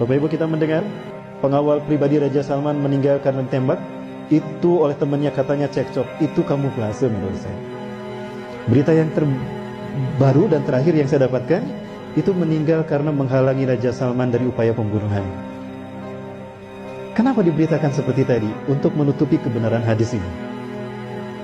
Bapak Ibu, kita mendengar pengawal pribadi Raja Salman meninggal karena ditembak. Itu oleh temannya katanya cekcok. Itu kamuflase menurut saya. Berita yang terbaru dan terakhir yang saya dapatkan, itu meninggal karena menghalangi Raja Salman dari upaya pembunuhan. Kenapa diberitakan seperti tadi? Untuk menutupi kebenaran hadis ini.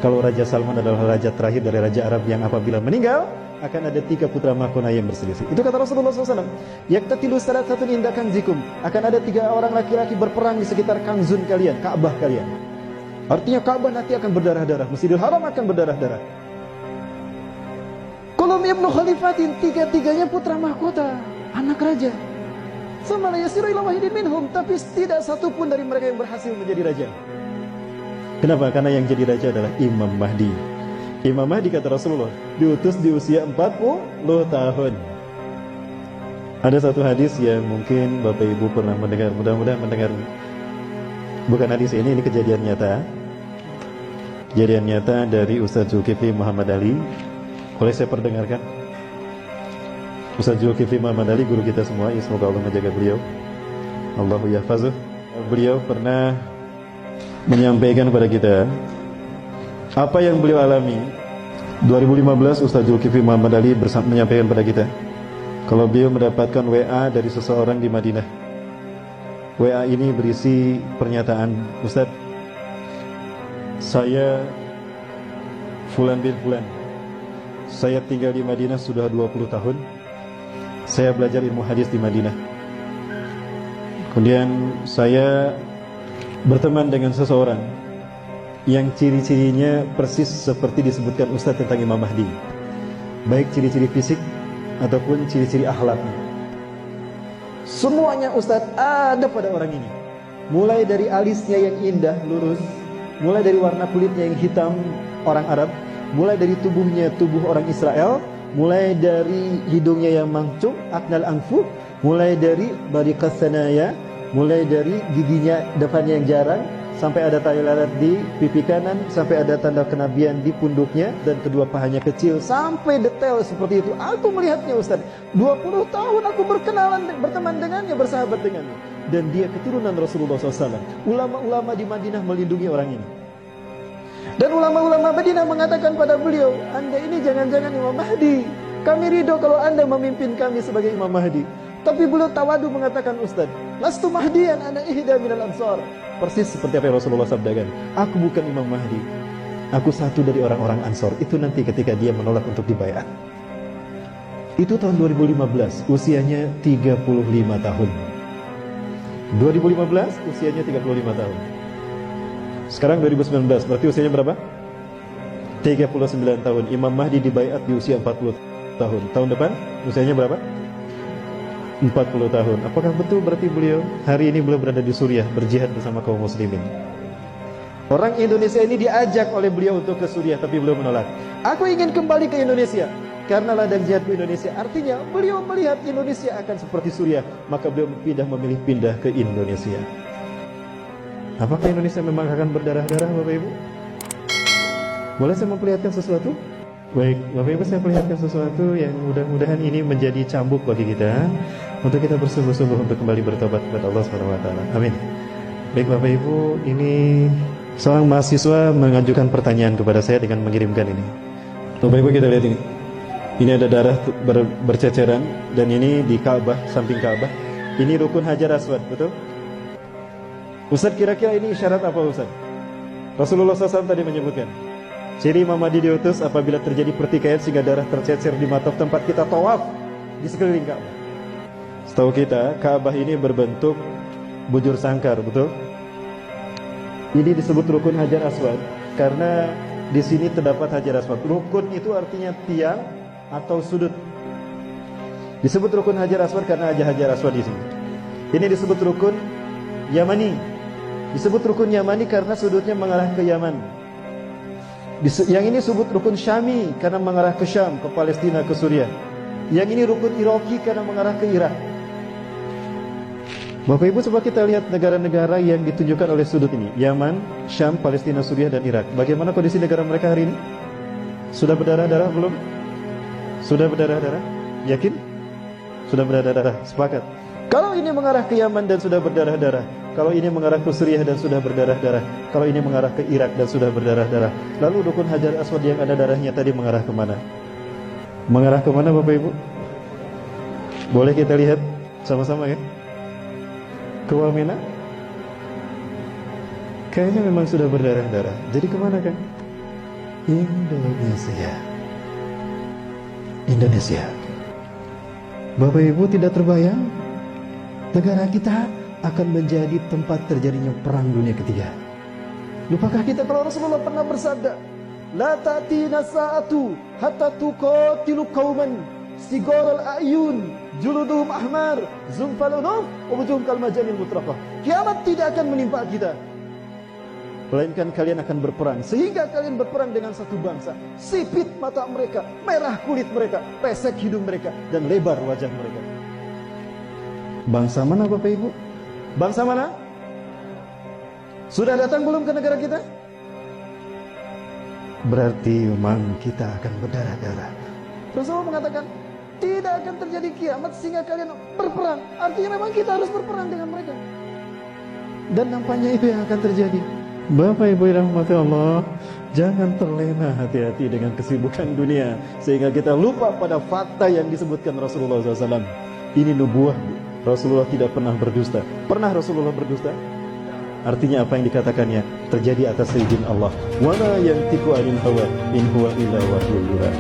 Kalau Raja Salman adalah raja terakhir dari Raja Arab yang apabila meninggal, akan ada 3 putra mahkota yang berselisih. Itu kata Rasulullah SAW. Yaktatilu salathatun inda kanzikum. Akan ada 3 orang laki-laki berperang di sekitar kanzun kalian, Ka'bah kalian. Artinya Ka'bah nanti akan berdarah-darah, Masjidil Haram akan berdarah-darah. Qulum ibnu khalifatin, 3-3-nya putra mahkota, anak raja. Sama la yasiru ila wahidin minhum, tapi tidak satu pun dari mereka yang berhasil menjadi raja. Kenapa? Karena yang jadi raja adalah Imam Mahdi. Imam Mahdi, kata Rasulullah, diutus di usia 40 tahun. Ada satu hadis yang mungkin Bapak Ibu pernah mendengar, mudah-mudahan mendengar. Bukan hadis ini kejadian nyata. Kejadian nyata dari Ustaz Zulkifli Muhammad Ali. Boleh saya perdengarkan? Ustaz Zulkifli Muhammad Ali, guru kita semua, semoga Allah menjaga beliau. Allahu yahfazuh. Beliau pernah menyampaikan kepada kita apa yang beliau alami. 2015 Ustaz Zulkifli Muhammad Ali menyampaikan kepada kita kalau beliau mendapatkan WA dari seseorang di Madinah. WA ini berisi pernyataan, Ustaz, saya Fulan bin Fulan, saya tinggal di Madinah sudah 20 tahun. Saya belajar ilmu hadis di Madinah. Kemudian saya berteman dengan seseorang yang ciri-cirinya persis seperti disebutkan Ustaz tentang Imam Mahdi, baik ciri-ciri fisik ataupun ciri-ciri akhlaknya. Semuanya Ustaz ada pada orang ini. Mulai dari alisnya yang indah, lurus, mulai dari warna kulitnya yang hitam, orang Arab, mulai dari tubuhnya tubuh orang Israel, mulai dari hidungnya yang mancung, aknal anfu, mulai dari bariqas sanaya, mulai dari giginya depannya yang jarang, sampai ada tali lalat di pipi kanan, sampai ada tanda kenabian di punduknya, dan kedua pahanya kecil, sampai detail seperti itu. Aku melihatnya Ustaz, 20 tahun aku berteman dengannya, bersahabat dengannya, dan dia keturunan Rasulullah SAW. Ulama-ulama di Madinah melindungi orang ini. Dan ulama-ulama Madinah mengatakan pada beliau, Anda ini jangan-jangan Imam Mahdi. Kami ridho kalau Anda memimpin kami sebagai Imam Mahdi. Tapi beliau tawadu mengatakan, Ustaz, lastu mahdiyan ana ihda minal ansar. Persis seperti apa yang Rasulullah sabdakan. Aku bukan Imam Mahdi. Aku satu dari orang-orang Ansor. Itu nanti ketika dia menolak untuk dibayar. Itu tahun 2015, usianya 35 tahun. 2015, usianya 35 tahun. Sekarang 2019, berarti usianya berapa? 39 tahun. Imam Mahdi dibaiat di usia 40 tahun. Tahun depan usianya berapa? 40 tahun. Apakah betul berarti beliau hari ini beliau berada di Suriah berjihad bersama kaum muslimin? Orang Indonesia ini diajak oleh beliau untuk ke Suriah, tapi beliau menolak. Aku ingin kembali ke Indonesia karena ladang jihad di Indonesia. Artinya beliau melihat Indonesia akan seperti Suriah, maka beliau memilih pindah ke Indonesia. Apakah Indonesia memang akan berdarah-darah, Bapak Ibu? Boleh saya memperlihatkan sesuatu? Baik, Bapak Ibu, saya perlihatkan sesuatu yang mudah-mudahan ini menjadi cambuk bagi kita untuk kita bersungguh-sungguh untuk kembali bertobat kepada Allah SWT. Amin. Baik Bapak Ibu, ini seorang mahasiswa mengajukan pertanyaan kepada saya dengan mengirimkan ini. Bapak Ibu, kita lihat ini. Ini ada darah berceceran, dan ini di Ka'bah, samping Ka'bah. Ini rukun Hajar Aswad, betul? Ustaz, kira-kira ini isyarat apa Ustaz? Rasulullah SAW tadi menyebutkan ciri Imam Mahdi diutus apabila terjadi pertikaian sehingga darah tercecer di mata tempat kita tawaf di sekeliling Ka'bah. Setahu kita, Ka'bah ini berbentuk bujur sangkar, betul? Ini disebut rukun Hajar Aswad karena di sini terdapat Hajar Aswad. Rukun itu artinya tiang atau sudut. Disebut rukun Hajar Aswad karena ada Hajar Aswad di sini. Ini disebut rukun Yamani. Disebut rukun Yamani karena sudutnya mengarah ke Yaman. Yang ini disebut rukun Syami karena mengarah ke Syam, ke Palestina, ke Suriah. Yang ini rukun Iraqi karena mengarah ke Irak. Bapak Ibu, coba kita lihat negara-negara yang ditunjukkan oleh sudut ini. Yaman, Syam, Palestina, Suriah, dan Irak. Bagaimana kondisi negara mereka hari ini? Sudah berdarah-darah belum? Sudah berdarah-darah? Yakin? Sudah berdarah-darah? Sepakat? Kalau ini mengarah ke Yaman dan sudah berdarah-darah, kalau ini mengarah ke Suriah dan sudah berdarah-darah, kalau ini mengarah ke Irak dan sudah berdarah-darah, lalu dukun Hajar Aswad yang ada darahnya tadi mengarah kemana? Mengarah kemana Bapak Ibu? Boleh kita lihat sama-sama ya? Ke Wamena? Kayaknya memang sudah berdarah-darah. Jadi kemana kan? Indonesia. Indonesia. Bapak Ibu tidak terbayang negara kita akan menjadi tempat terjadinya perang dunia ketiga. Lupakah kita kalau Rasulullah pernah bersabda, la ta'tina sa'atu hatta tuqatilu qauman sigarul a'yun juluduhum ahmar zumfalunuf wa wujuhum kal majanil mutraqah. Kiamat tidak akan menimpa kita, melainkan kalian akan berperang, sehingga kalian berperang dengan satu bangsa. Sipit mata mereka, merah kulit mereka, pesek hidung mereka, dan lebar wajah mereka. Bangsa mana Bapak Ibu? Bangsa mana? Sudah datang belum ke negara kita? Berarti memang kita akan berdarah-darah. Rasulullah mengatakan tidak akan terjadi kiamat sehingga kalian berperang. Artinya memang kita harus berperang dengan mereka. Dan nampaknya itu yang akan terjadi. Bapak Ibu yang rahmati Allah, jangan terlena hati-hati dengan kesibukan dunia sehingga kita lupa pada fakta yang disebutkan Rasulullah SAW. Ini nubuah. Rasulullah tidak pernah berdusta. Pernah Rasulullah berdusta? Artinya apa yang dikatakannya terjadi atas izin Allah. Wa ma yantiqu 'anil hawa in huwa illa wahyun yuha.